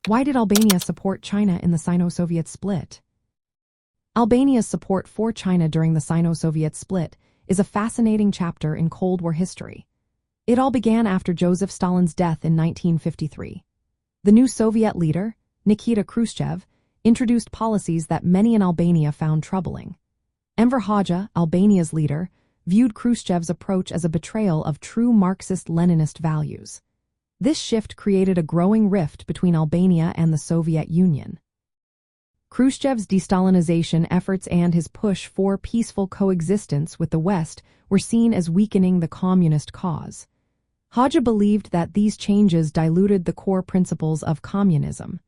Why did Albania support China in the Sino-Soviet split? Albania's support for China during the Sino-Soviet split is a fascinating chapter in Cold War history. It all began after Joseph Stalin's death in 1953. The new Soviet leader, Nikita Khrushchev, introduced policies that many in Albania found troubling. Enver Hoxha, Albania's leader, viewed Khrushchev's approach as a betrayal of true Marxist-Leninist values. This shift created a growing rift between Albania and the Soviet Union. Khrushchev's de-Stalinization efforts and his push for peaceful coexistence with the West were seen as weakening the communist cause. Hoxha believed that these changes diluted the core principles of communism.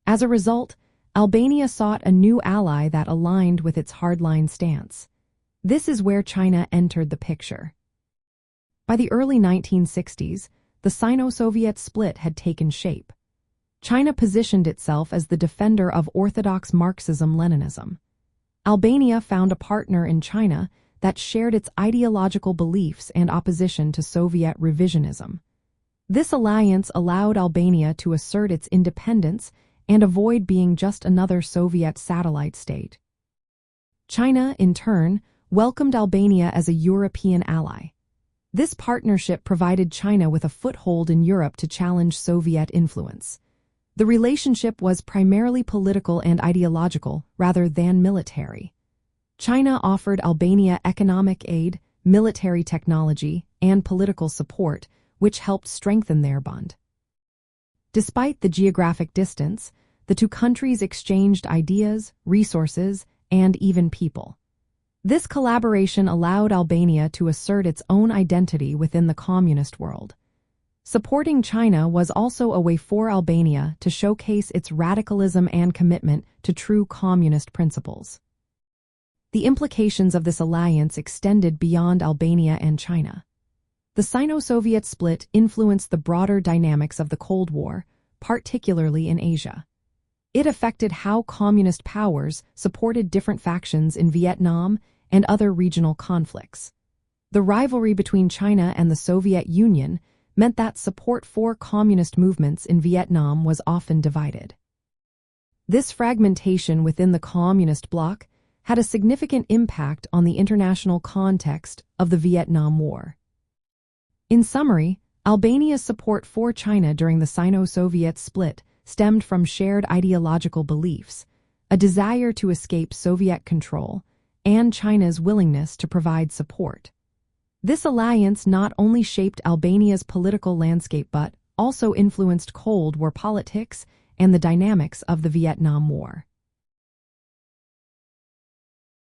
As a result, Albania sought a new ally that aligned with its hardline stance. This is where China entered the picture. By the early 1960s, the Sino-Soviet split had taken shape. China positioned itself as the defender of orthodox Marxism-Leninism. Albania found a partner in China that shared its ideological beliefs and opposition to Soviet revisionism. This alliance allowed Albania to assert its independence and avoid being just another Soviet satellite state. China, in turn, welcomed Albania as a European ally. This partnership provided China with a foothold in Europe to challenge Soviet influence. The relationship was primarily political and ideological rather than military. China offered Albania economic aid, military technology, and political support, which helped strengthen their bond. Despite the geographic distance, the two countries exchanged ideas, resources, and even people. This collaboration allowed Albania to assert its own identity within the communist world. Supporting China was also a way for Albania to showcase its radicalism and commitment to true communist principles. The implications of this alliance extended beyond Albania and China. The Sino-Soviet split influenced the broader dynamics of the Cold War, particularly in Asia. It affected how communist powers supported different factions in Vietnam and other regional conflicts. The rivalry between China and the Soviet Union meant that support for communist movements in Vietnam was often divided. This fragmentation within the communist bloc had a significant impact on the international context of the Vietnam War. In summary, Albania's support for China during the Sino-Soviet split stemmed from shared ideological beliefs, a desire to escape Soviet control, and China's willingness to provide support. This alliance not only shaped Albania's political landscape but also influenced Cold War politics and the dynamics of the Vietnam War.